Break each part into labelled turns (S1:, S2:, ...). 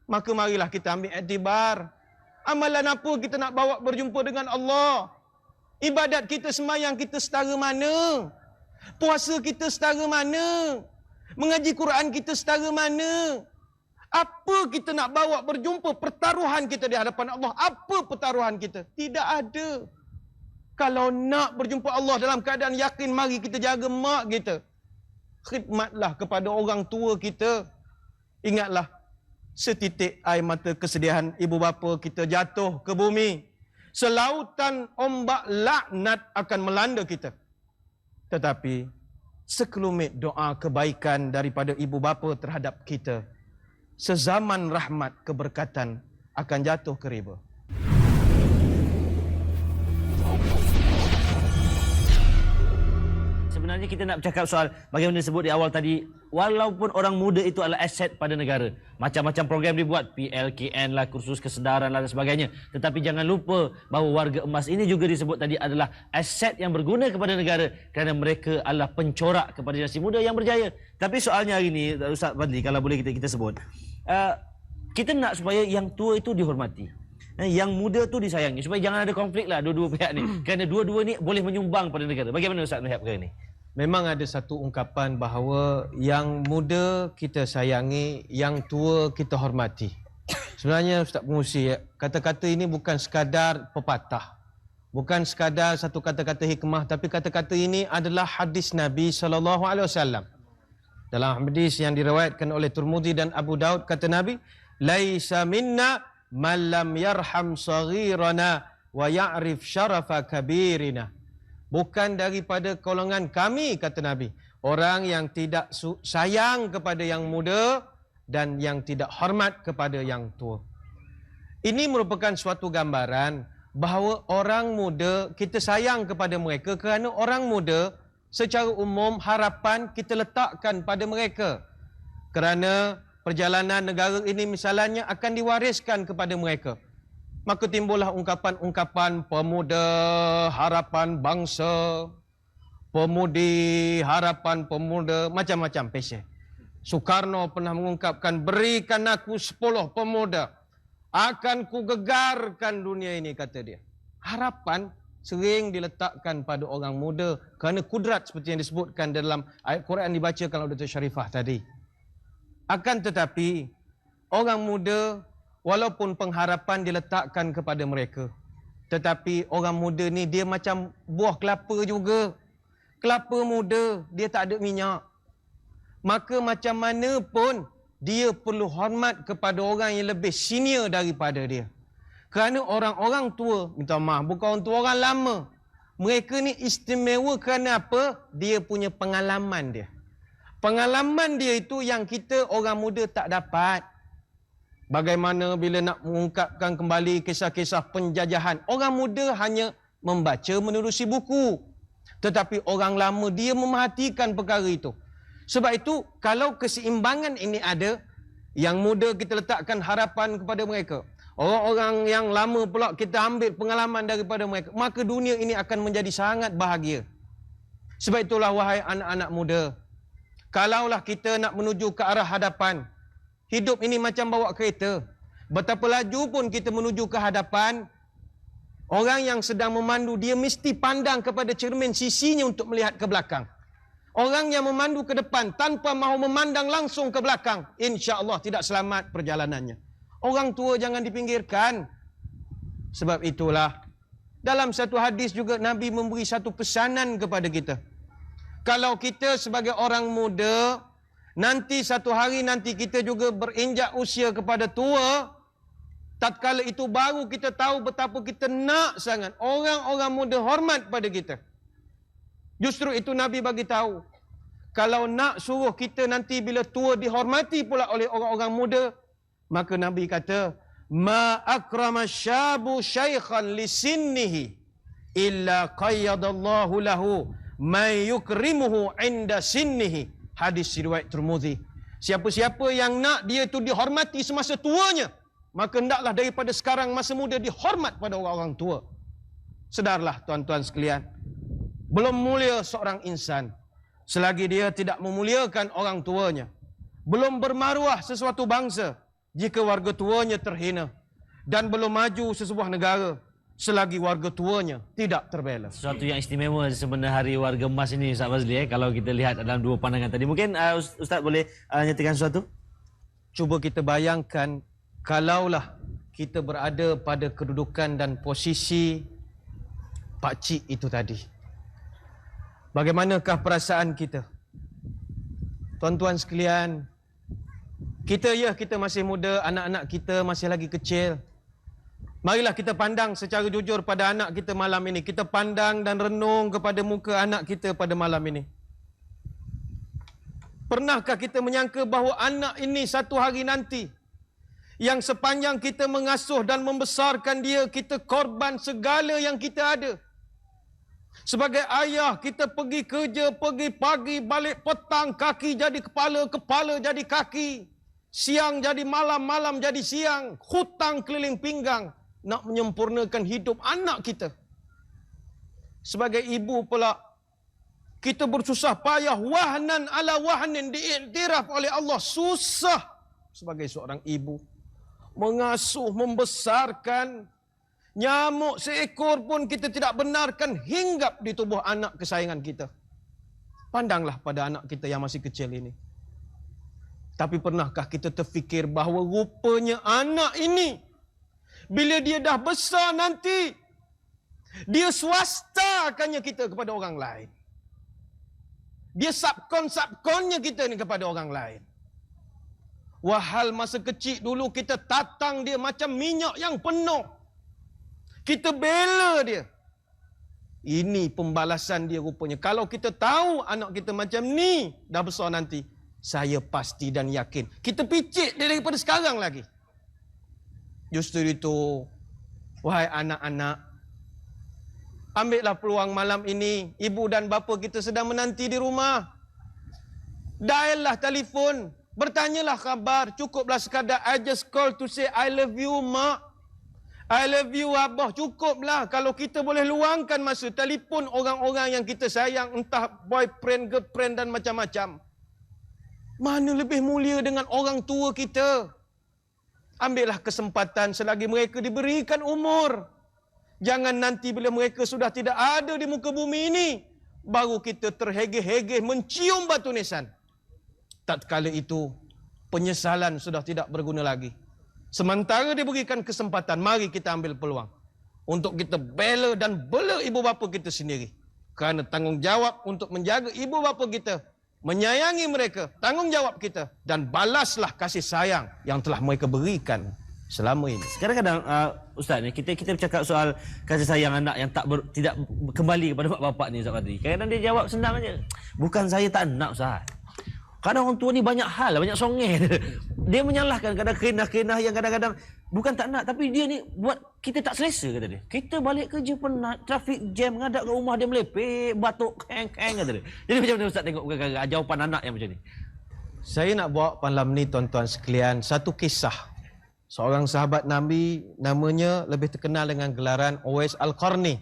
S1: Maka marilah kita ambil iktibar. Amalan apa kita nak bawa berjumpa dengan Allah? Ibadat kita, sembahyang kita setara mana? Puasa kita setara mana? Mengaji Quran kita setara mana? Apa kita nak bawa berjumpa? Pertaruhan kita di hadapan Allah. Apa pertaruhan kita? Tidak ada. Kalau nak berjumpa Allah dalam keadaan yakin, mari kita jaga mak kita. Khidmatlah kepada orang tua kita. Ingatlah, setitik air mata kesedihan ibu bapa kita jatuh ke bumi, selautan ombak laknat akan melanda kita. Tetapi sekelumit doa kebaikan daripada ibu bapa terhadap kita, sezaman rahmat keberkatan akan jatuh ke riba.
S2: Sebenarnya kita nak bercakap soal bagaimana disebut di awal tadi, walaupun orang muda itu adalah aset pada negara. Macam-macam program dibuat, PLKN lah, kursus kesedaran lah dan sebagainya. Tetapi jangan lupa bahawa warga emas ini juga disebut tadi adalah aset yang berguna kepada negara kerana mereka adalah pencorak kepada generasi muda yang berjaya. Tapi soalnya hari ini, Ustaz Fadli, kalau boleh kita sebut, kita nak supaya yang tua itu dihormati, yang muda tu disayangi, supaya jangan ada konflik lah dua-dua pihak ni. Kerana dua-dua ni boleh menyumbang pada negara. Bagaimana Ustaz melihat perkara ni?
S1: Memang ada satu ungkapan bahawa yang muda kita sayangi, yang tua kita hormati. Sebenarnya Ustaz Pengusi, kata-kata ini bukan sekadar pepatah, bukan sekadar satu kata-kata hikmah, tapi kata-kata ini adalah hadis Nabi SAW. Dalam hadis yang diriwayatkan oleh Tirmidzi dan Abu Daud, kata Nabi, "Laisa minna man lam yarham saghirana wa ya'rif syarafa kabirina." Bukan daripada golongan kami, kata Nabi, orang yang tidak sayang kepada yang muda dan yang tidak hormat kepada yang tua. Ini merupakan suatu gambaran bahawa orang muda kita sayang kepada mereka kerana orang muda secara umum harapan kita letakkan pada mereka. Kerana perjalanan negara ini misalnya akan diwariskan kepada mereka. Maka timbullah ungkapan-ungkapan pemuda harapan bangsa, pemudi harapan pemuda, macam-macam pesek. Soekarno pernah mengungkapkan, berikan aku 10 pemuda, akan ku gegarkan dunia ini, kata dia. Harapan sering diletakkan pada orang muda kerana kudrat seperti yang disebutkan dalam ayat Quran dibacakan oleh Dr. Sharifah tadi. Akan tetapi, orang muda walaupun pengharapan diletakkan kepada mereka, tetapi orang muda ni dia macam buah kelapa juga. Kelapa muda, dia tak ada minyak. Maka macam mana pun, dia perlu hormat kepada orang yang lebih senior daripada dia. Kerana orang-orang tua, minta maaf, bukan orang tua, orang lama. Mereka ni istimewa kerana apa? Dia punya pengalaman dia. Pengalaman dia itu yang kita orang muda tak dapat. Bagaimana bila nak mengungkapkan kembali kisah-kisah penjajahan. Orang muda hanya membaca menerusi buku. Tetapi orang lama dia memerhatikan perkara itu. Sebab itu kalau keseimbangan ini ada, yang muda kita letakkan harapan kepada mereka. Orang-orang yang lama pula kita ambil pengalaman daripada mereka. Maka dunia ini akan menjadi sangat bahagia. Sebab itulah wahai anak-anak muda, kalaulah kita nak menuju ke arah hadapan, hidup ini macam bawa kereta. Betapa laju pun kita menuju ke hadapan, orang yang sedang memandu dia mesti pandang kepada cermin sisinya untuk melihat ke belakang. Orang yang memandu ke depan tanpa mahu memandang langsung ke belakang, insya-Allah tidak selamat perjalanannya. Orang tua jangan dipinggirkan. Sebab itulah dalam satu hadis juga Nabi memberi satu pesanan kepada kita. Kalau kita sebagai orang muda, nanti satu hari nanti kita juga berinjak usia kepada tua, tatkala itu baru kita tahu betapa kita nak sangat orang-orang muda hormat pada kita. Justru itu Nabi bagi tahu, kalau nak suruh kita nanti bila tua dihormati pula oleh orang-orang muda, maka Nabi kata, ma akrama syabu syaikhan li sinnihi illa qayyadallahu lahu may yukrimuhu inda sinnihi. Hadis riwayat Tirmidzi. Siapa-siapa yang nak dia itu dihormati semasa tuanya, maka hendaklah daripada sekarang masa muda dihormat pada orang-orang tua. Sedarlah tuan-tuan sekalian, belum mulia seorang insan selagi dia tidak memuliakan orang tuanya. Belum bermaruah sesuatu bangsa jika warga tuanya terhina dan belum maju sesebuah negara selagi warga tuanya tidak terbela.
S2: Sesuatu yang istimewa sebenarnya Hari Warga Emas ini Ustaz Fazli kalau kita lihat dalam dua pandangan tadi. Mungkin Ustaz boleh nyatakan sesuatu?
S1: Cuba kita bayangkan kalaulah kita berada pada kedudukan dan posisi Pak Cik itu tadi. Bagaimanakah perasaan kita? Tuan-tuan sekalian, kita masih muda, anak-anak kita masih lagi kecil. Marilah kita pandang secara jujur pada anak kita malam ini. Kita pandang dan renung kepada muka anak kita pada malam ini. Pernahkah kita menyangka bahawa anak ini satu hari nanti yang sepanjang kita mengasuh dan membesarkan dia, kita korban segala yang kita ada. Sebagai ayah, kita pergi kerja, pergi pagi, balik petang, kaki jadi kepala, kepala jadi kaki. Siang jadi malam, malam jadi siang. Hutang keliling pinggang nak menyempurnakan hidup anak kita. Sebagai ibu pula, kita bersusah payah, wahnan ala wahnin, diiktiraf oleh Allah. Susah sebagai seorang ibu. Mengasuh, membesarkan. Nyamuk seekor pun kita tidak benarkan hinggap di tubuh anak kesayangan kita. Pandanglah pada anak kita yang masih kecil ini. Tapi pernahkah kita terfikir bahawa rupanya anak ini, bila dia dah besar nanti, dia swastakannya kita kepada orang lain. Dia subkon-subkonnya kita ni kepada orang lain. Wahal masa kecil dulu kita tatang dia macam minyak yang penuh. Kita bela dia. Ini pembalasan dia rupanya. Kalau kita tahu anak kita macam ni, dah besar nanti, saya pasti dan yakin kita picit dia daripada sekarang lagi. Justru itu, wahai anak-anak, ambillah peluang malam ini. Ibu dan bapa kita sedang menanti di rumah. Dial-lah telefon. Bertanyalah khabar. Cukuplah sekadar I just call to say I love you, mak. I love you, abah. Cukuplah. Kalau kita boleh luangkan masa, telefon orang-orang yang kita sayang. Entah boyfriend, girlfriend dan macam-macam. Mana lebih mulia dengan orang tua kita. Ambillah kesempatan selagi mereka diberikan umur. Jangan nanti bila mereka sudah tidak ada di muka bumi ini, baru kita terhegeh-hegeh mencium batu nisan. Tatkala itu, penyesalan sudah tidak berguna lagi. Sementara diberikan kesempatan, mari kita ambil peluang untuk kita bela dan bela ibu bapa kita sendiri. Kerana tanggungjawab untuk menjaga ibu bapa kita, menyayangi mereka, tanggungjawab kita, dan balaslah kasih sayang yang telah mereka berikan selama ini.
S2: Kadang-kadang Ustaz ni kita bercakap soal kasih sayang anak yang tidak kembali kepada mak bapak ni Ustaz Fadli. Kadang-kadang dia jawab senang aja. Bukan saya tak nak Ustaz. Kadang orang tua ni banyak hal, banyak songeh. Dia menyalahkan kadang kenah-kenah yang kadang-kadang bukan tak nak, tapi dia ni buat kita tak selesa, kata dia. Kita balik kerja penat, trafik jam, ngadak ke rumah dia melepek, batuk, keng-keng, kata dia. Jadi macam mana Ustaz tengok jawapan anak yang macam ni?
S1: Saya nak bawa malam ni tuan-tuan sekalian satu kisah. Seorang sahabat Nabi, namanya lebih terkenal dengan gelaran Uwais Al-Qarni.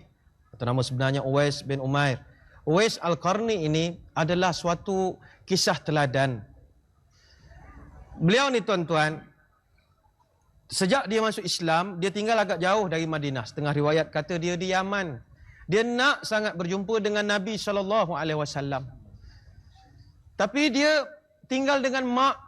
S1: Atau nama sebenarnya Uwais bin Umair. Uwais Al-Qarni ini adalah suatu kisah teladan. Beliau ni tuan-tuan, sejak dia masuk Islam, dia tinggal agak jauh dari Madinah. Setengah riwayat kata dia di Yaman. Dia nak sangat berjumpa dengan Nabi SAW. Tapi dia tinggal dengan mak.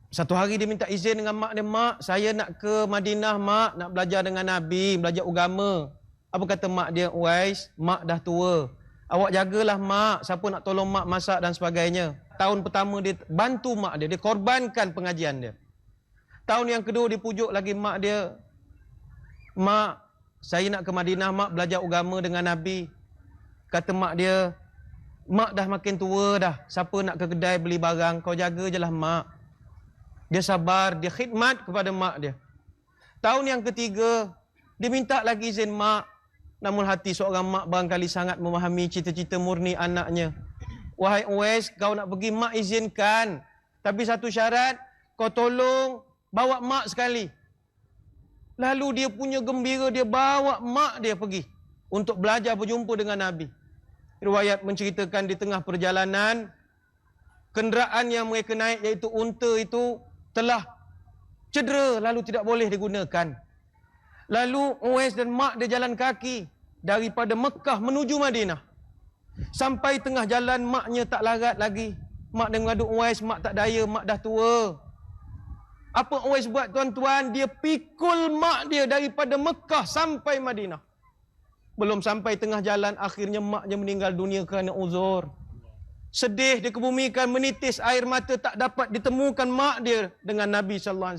S1: Satu hari dia minta izin dengan mak dia. Mak, saya nak ke Madinah, mak. Nak belajar dengan Nabi, belajar agama. Apa kata mak dia? Uwais, mak dah tua. Awak jagalah mak, siapa nak tolong mak masak dan sebagainya. Tahun pertama dia bantu mak dia, dia korbankan pengajian dia. Tahun yang kedua dia pujuk lagi mak dia. Mak, saya nak ke Madinah, mak belajar agama dengan Nabi. Kata mak dia, mak dah makin tua dah, siapa nak ke kedai beli barang, kau jaga je lah mak. Dia sabar, dia khidmat kepada mak dia. Tahun yang ketiga, dia minta lagi izin mak. Namun hati seorang mak barangkali sangat memahami cita-cita murni anaknya. Wahai Uwais, kau nak pergi, mak izinkan. Tapi satu syarat, kau tolong bawa mak sekali. Lalu dia punya gembira, dia bawa mak dia pergi untuk belajar berjumpa dengan Nabi. Riwayat menceritakan di tengah perjalanan, kenderaan yang mereka naik iaitu unta itu telah Cedera lalu tidak boleh digunakan. Lalu Uwais dan mak dia jalan kaki daripada Mekah menuju Madinah. Sampai tengah jalan maknya tak larat lagi. Mak dia mengadu Uwais, mak tak daya, mak dah tua. Apa Uwais buat tuan-tuan? Dia pikul mak dia daripada Mekah sampai Madinah. Belum sampai tengah jalan, akhirnya maknya meninggal dunia kerana uzur. Sedih dia kebumikan, menitis air mata, tak dapat ditemukan mak dia dengan Nabi SAW.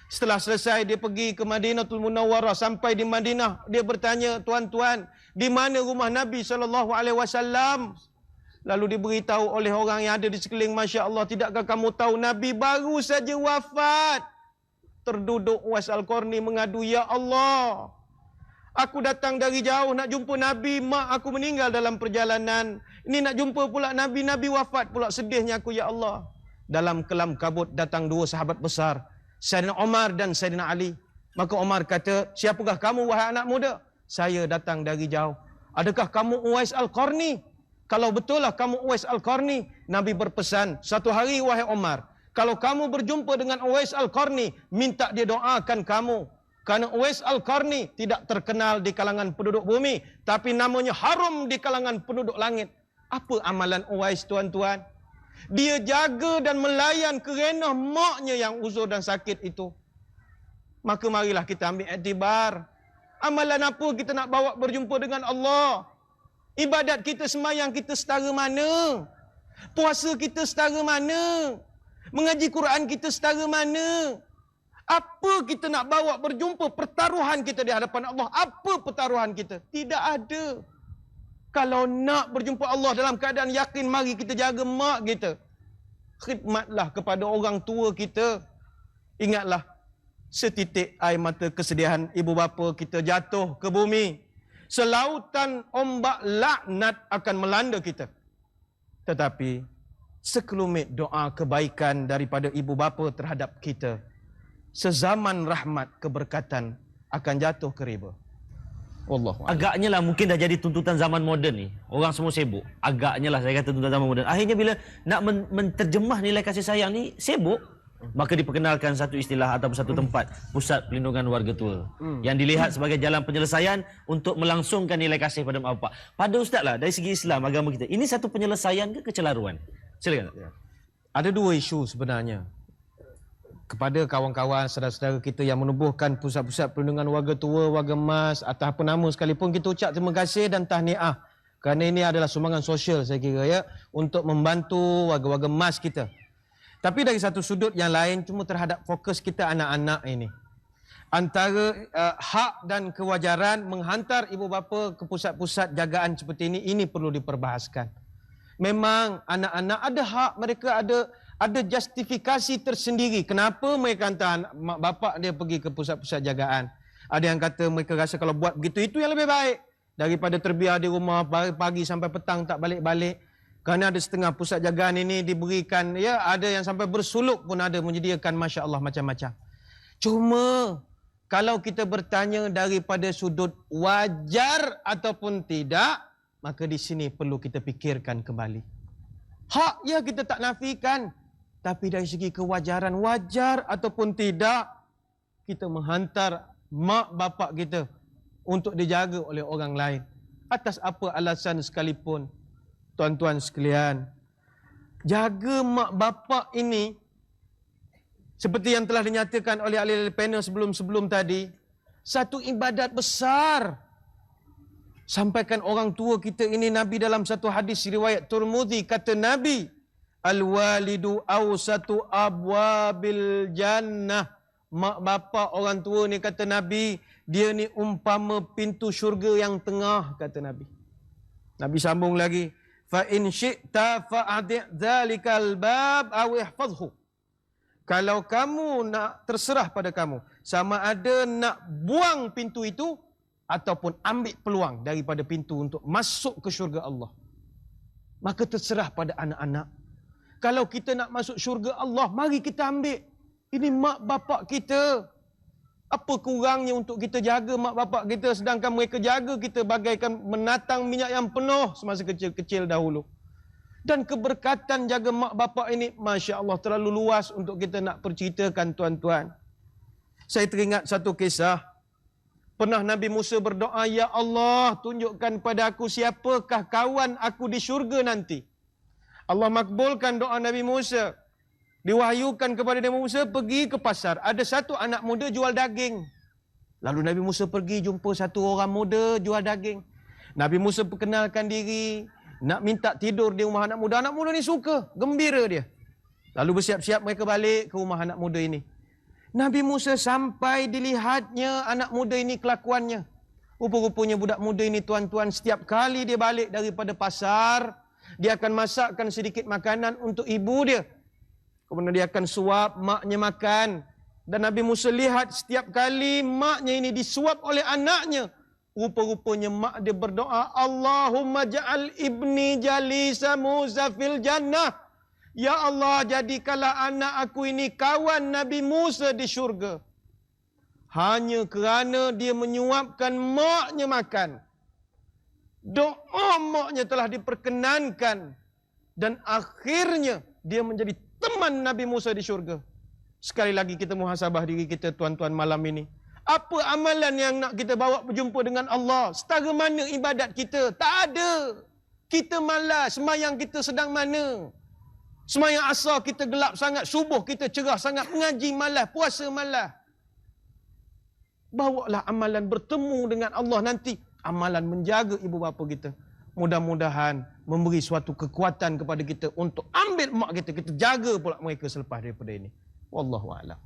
S1: Setelah selesai dia pergi ke Madinatul Munawwarah. Sampai di Madinah dia bertanya, tuan-tuan, di mana rumah Nabi SAW? Lalu diberitahu oleh orang yang ada di sekeliling, Masya Allah, tidakkah kamu tahu Nabi baru saja wafat? Terduduk Uwais Al-Qarni mengadu, ya Allah, aku datang dari jauh nak jumpa Nabi, mak aku meninggal dalam perjalanan. Ini nak jumpa pula Nabi, Nabi wafat pula, sedihnya aku ya Allah. Dalam kelam kabut datang dua sahabat besar, Sayyidina Umar dan Sayyidina Ali. Maka Umar kata, siapakah kamu wahai anak muda? Saya datang dari jauh. Adakah kamu Uwais Al-Qarni? Kalau betul lah kamu Uwais Al-Qarni, Nabi berpesan, satu hari wahai Umar, kalau kamu berjumpa dengan Uwais Al-Qarni, minta dia doakan kamu. Kerana Uwais Al-Qarni tidak terkenal di kalangan penduduk bumi, tapi namanya harum di kalangan penduduk langit. Apa amalan Uwais, tuan-tuan? Dia jaga dan melayan kerana maknya yang uzur dan sakit itu. Maka marilah kita ambil iktibar. Amalan apa kita nak bawa berjumpa dengan Allah? Ibadat kita, semayang kita setara mana? Puasa kita setara mana? Mengaji Quran kita setara mana? Apa kita nak bawa berjumpa? Pertaruhan kita di hadapan Allah. Apa pertaruhan kita? Tidak ada. Kalau nak berjumpa Allah dalam keadaan yakin, mari kita jaga mak kita. Khidmatlah kepada orang tua kita. Ingatlah, setitik air mata kesedihan ibu bapa kita jatuh ke bumi, selautan ombak laknat akan melanda kita. Tetapi sekelumit doa kebaikan daripada ibu bapa terhadap kita, sezaman rahmat keberkatan akan jatuh ke riba. Wallahu a'lam.
S2: Agaknya lah mungkin dah jadi tuntutan zaman moden ni. Orang semua sibuk. Agaknya lah saya kata tuntutan zaman moden. Akhirnya bila nak menterjemah nilai kasih sayang ni sibuk, maka diperkenalkan satu istilah ataupun satu tempat, pusat pelindungan warga tua, yang dilihat sebagai jalan penyelesaian untuk melangsungkan nilai kasih pada mak bapak. Pada ustaz lah, dari segi Islam, agama kita, ini satu penyelesaian ke kecelaruan? Silakan.
S1: Ada dua isu sebenarnya. Kepada kawan-kawan, saudara-saudara kita yang menubuhkan pusat-pusat perlindungan warga tua, warga emas, atau apa nama sekalipun, kita ucap terima kasih dan tahniah. Kerana ini adalah sumbangan sosial saya kira ya, untuk membantu warga-warga emas kita. Tapi dari satu sudut yang lain, cuma terhadap fokus kita anak-anak ini. Antara hak dan kewajaran menghantar ibu bapa ke pusat-pusat jagaan seperti ini perlu diperbahaskan. Memang anak-anak ada hak, mereka ada justifikasi tersendiri kenapa mereka hantar mak bapak dia pergi ke pusat-pusat jagaan. Ada yang kata mereka rasa kalau buat begitu itu yang lebih baik daripada terbiar di rumah pagi sampai petang tak balik-balik. Kerana ada setengah pusat jagaan ini diberikan, ya, ada yang sampai bersuluk pun ada, menyediakan Masya Allah macam-macam. Cuma kalau kita bertanya daripada sudut wajar ataupun tidak, maka di sini perlu kita fikirkan kembali. Hak ya kita tak nafikan, tapi dari segi kewajaran, wajar ataupun tidak kita menghantar mak bapak kita untuk dijaga oleh orang lain atas apa alasan sekalipun. Tuan-tuan sekalian, jaga mak bapak ini seperti yang telah dinyatakan oleh ahli-ahli panel sebelum-sebelum tadi, satu ibadat besar. Sampaikan orang tua kita ini, Nabi dalam satu hadis riwayat Tirmizi kata Nabi, al-walidu awsatu abwabil jannah. Mak bapak orang tua ni kata Nabi, dia ni umpama pintu syurga yang tengah, kata Nabi. Nabi sambung lagi, fa in syi'ta fa'adi' dzalikal bab aw ihfazhu. Kalau kamu nak, terserah pada kamu, sama ada nak buang pintu itu ataupun ambil peluang daripada pintu untuk masuk ke syurga Allah. Maka terserah pada anak-anak. Kalau kita nak masuk syurga Allah, mari kita ambil. Ini mak bapak kita. Apa kurangnya untuk kita jaga mak bapak kita, sedangkan mereka jaga kita bagaikan menatang minyak yang penuh semasa kecil-kecil dahulu. Dan keberkatan jaga mak bapak ini, Masya Allah, terlalu luas untuk kita nak perceritakan tuan-tuan. Saya teringat satu kisah. Pernah Nabi Musa berdoa, Ya Allah, tunjukkan pada aku siapakah kawan aku di syurga nanti. Allah makbulkan doa Nabi Musa. Diwahyukan kepada Nabi Musa, pergi ke pasar. Ada satu anak muda jual daging. Lalu Nabi Musa pergi jumpa satu orang muda jual daging. Nabi Musa perkenalkan diri, nak minta tidur di rumah anak muda. Anak muda ni suka, gembira dia. Lalu bersiap-siap mereka balik ke rumah anak muda ini. Nabi Musa sampai dilihatnya anak muda ini kelakuannya. Rupa-rupanya budak muda ini tuan-tuan, setiap kali dia balik daripada pasar, dia akan masakkan sedikit makanan untuk ibu dia. Kemudian dia akan suap maknya makan. Dan Nabi Musa lihat setiap kali maknya ini disuap oleh anaknya, rupa-rupanya mak dia berdoa, Allahumma ja'al ibni jalisa Musa fil jannah. Ya Allah, jadikanlah anak aku ini kawan Nabi Musa di syurga. Hanya kerana dia menyuapkan maknya makan. Doa maknya telah diperkenankan. Dan akhirnya dia menjadi teman Nabi Musa di syurga. Sekali lagi kita muhasabah diri kita tuan-tuan malam ini. Apa amalan yang nak kita bawa berjumpa dengan Allah? Setara mana ibadat kita? Tak ada. Kita malas. Semayang kita sedang mana? Semayang asar kita gelap sangat. Subuh kita cerah sangat. Mengaji malas. Puasa malas. Bawalah amalan bertemu dengan Allah nanti. Amalan menjaga ibu bapa kita. Mudah-mudahan memberi suatu kekuatan kepada kita untuk ambil mak kita. Kita jaga pula mereka selepas daripada ini. Wallahu a'lam.